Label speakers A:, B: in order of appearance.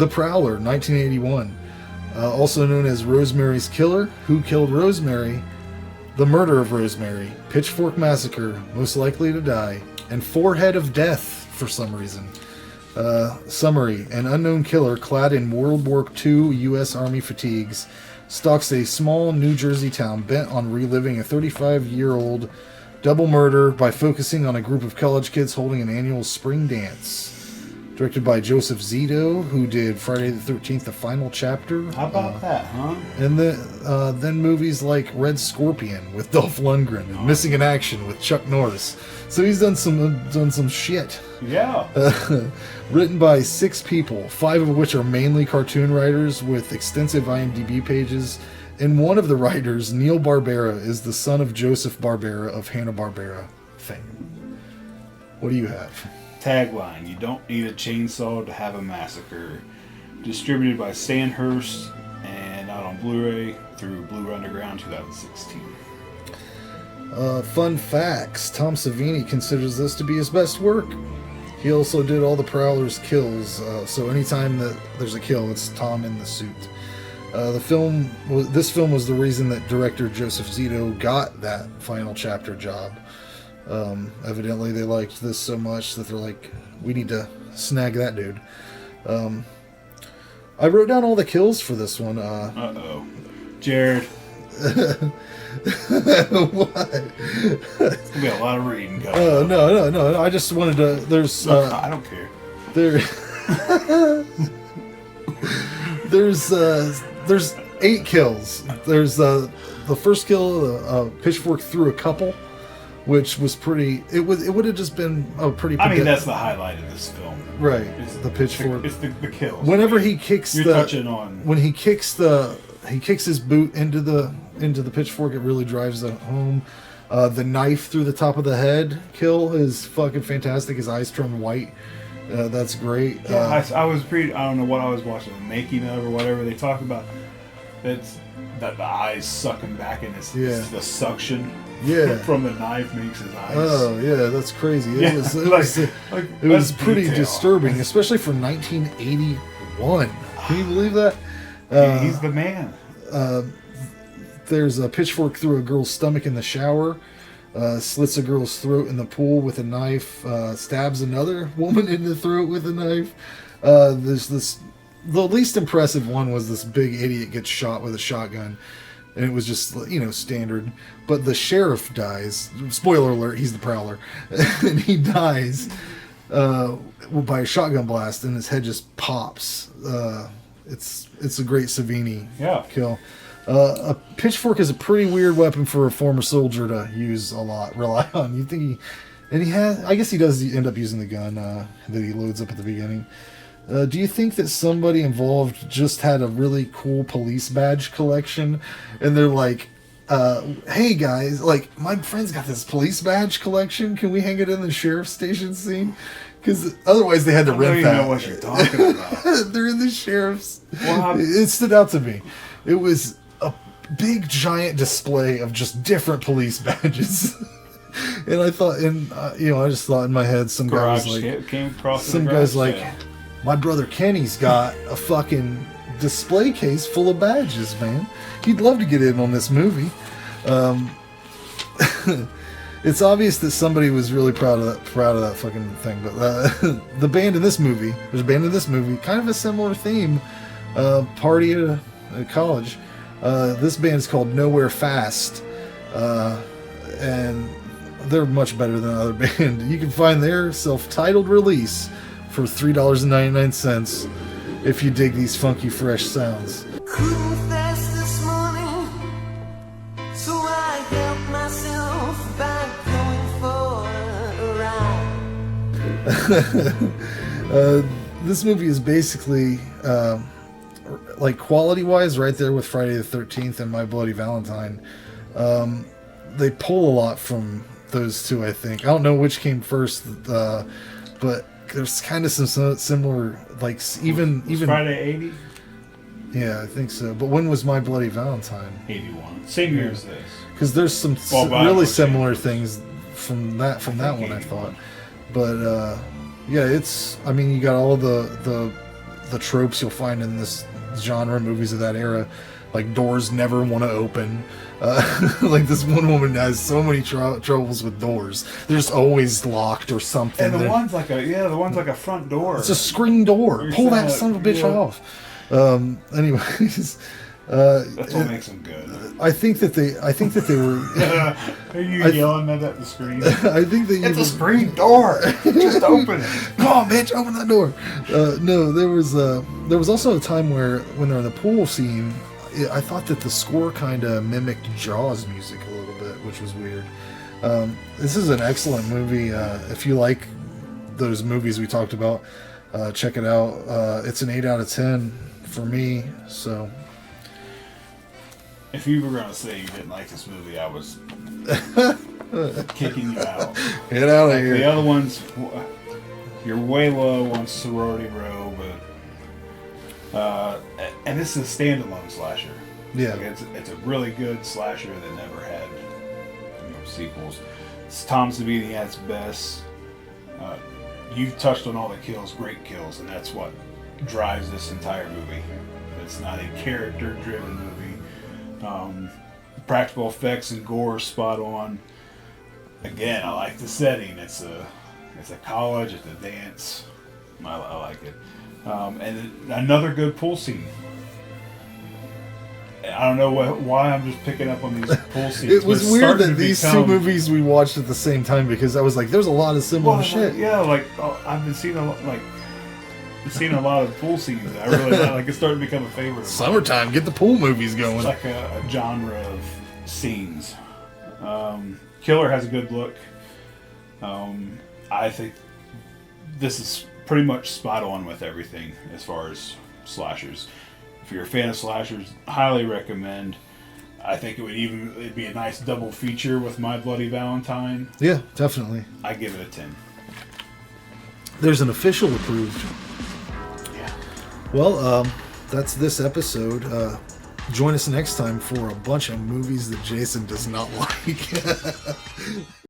A: The Prowler, 1981. Also known as Rosemary's Killer, Who Killed Rosemary, The Murder of Rosemary, Pitchfork Massacre, Most Likely to Die, and Forehead of Death for some reason. Summary. An unknown killer clad in World War II U.S. Army fatigues stalks a small New Jersey town bent on reliving a 35-year-old double murder by focusing on a group of college kids holding an annual spring dance. Directed by Joseph Zito, who did Friday the 13th, The Final Chapter.
B: How about that, huh?
A: And then movies like Red Scorpion with Dolph Lundgren and Missing in Action with Chuck Norris. So he's done some shit.
B: Yeah.
A: Written by 6 people, 5 of which are mainly cartoon writers with extensive IMDb pages. And one of the writers, Neal Barbera, is the son of Joseph Barbera of Hanna-Barbera fame. What do you have?
B: Tagline: You don't need a chainsaw to have a massacre. Distributed by Sandhurst and out on Blu-ray through Blu-ray Underground 2016.
A: Fun facts. Tom Savini considers this to be his best work. He also did all the Prowler's kills, so anytime that there's a kill, it's Tom in the suit. This film was the reason that director Joseph Zito got that Final Chapter job. Evidently they liked this so much that they're like, we need to snag that dude. I wrote down all the kills for this one.
B: Jared.
A: What?
B: It's gonna be a lot of reading going.
A: No. I just wanted to. There's.
B: I don't care.
A: There's 8 kills. There's the first kill, pitchfork through a couple, which was pretty. It would have just been a pretty.
B: I mean, that's the highlight of this film,
A: right?
B: It's
A: the pitchfork.
B: It's the kills.
A: Whenever he kicks
B: when
A: he kicks his boot into the pitchfork, it really drives it home. The knife through the top of the head kill is fucking fantastic. His eyes turn white. That's great.
B: Yeah, I don't know what I was watching, the making of or whatever. They talk about it's that the eyes sucking back and it's the suction from the knife makes his eyes.
A: Oh yeah, that's crazy. It was pretty disturbing, especially for 1981. Can you believe that?
B: He's the man.
A: There's a pitchfork through a girl's stomach in the shower. Slits a girl's throat in the pool with a knife. Stabs another woman in the throat with a knife. The least impressive one was this big idiot gets shot with a shotgun, and it was just standard. But the sheriff dies. Spoiler alert: he's the Prowler, and he dies by a shotgun blast, and his head just pops. It's a great Savini kill. A pitchfork is a pretty weird weapon for a former soldier to rely on. You think I guess he does end up using the gun that he loads up at the beginning. Do you think that somebody involved just had a really cool police badge collection, and they're like, hey guys, like, my friend's got this police badge collection, can we hang it in the sheriff's station scene? Because otherwise they had to rent that.
B: I don't even know what you're talking about.
A: They're in the sheriff's. It stood out to me. It was a big giant display of just different police badges. And I thought, I just thought in my head, some guys like, my brother Kenny's got a fucking display case full of badges, man. He'd love to get in on this movie. It's obvious that somebody was really proud of that fucking thing. But there's a band in this movie, kind of a similar theme. Party at a college. This band is called Nowhere Fast, and they're much better than another band. You can find their self-titled release for $3.99 if you dig these funky, fresh sounds.
C: Couldn't fast this morning, so I helped myself by going for a ride.
A: This movie is basically, like, quality-wise, right there with Friday the 13th and My Bloody Valentine. They pull a lot from those two, I think. I don't know which came first, but there's kind of some similar, like, even
B: Friday 80?
A: Yeah, I think so. But when was My Bloody Valentine?
B: 81. Same year as this.
A: Because there's some really similar things from that one, I thought. But yeah, you got all the the tropes you'll find in this genre movies of that era, like doors never want to open. Like this one woman has so many troubles with doors. They're just always locked or something.
B: And the one's like a front door.
A: It's a screen door. Pull that son of a bitch off. Anyways,
B: that's what makes them good.
A: I think that they were.
B: Are you yelling at the screen?
A: I think that
B: it's a screen door. Just open it.
A: Come on, bitch, open that door. No, there was also a time when they're in the pool scene. I thought that the score kind of mimicked Jaws music a little bit, which was weird. This is an excellent movie. If you like those movies we talked about, check it out. It's an 8 out of 10 for me. So,
B: if you were going to say you didn't like this movie, I was kicking you out.
A: Get out of here.
B: The other ones, you're way low on Sorority Row, but and this is a standalone slasher.
A: Yeah,
B: like it's a really good slasher that never had sequels. It's Tom Savini at its best. You've touched on all the kills, great kills, and that's what drives this entire movie. It's not a character-driven movie. Practical effects and gore spot on. Again, I like the setting. It's a college, it's a dance. I like it. And another good pool scene. I don't know why I'm just picking up on these pool scenes.
A: It was weird that these two movies we watched at the same time, because I was like, there's a lot of similar shit.
B: I've been seeing a lot of pool scenes. I really like. It's starting to become a favorite.
A: Summertime, get the pool movies going.
B: It's like a genre of scenes. Killer has a good look. I think this is pretty much spot on with everything as far as slashers. If you're a fan of slashers, highly recommend. I think it'd be a nice double feature with My Bloody Valentine.
A: Yeah, definitely.
B: I give it a 10.
A: There's an official approved.
B: Yeah.
A: Well, that's this episode. Join us next time for a bunch of movies that Jason does not like.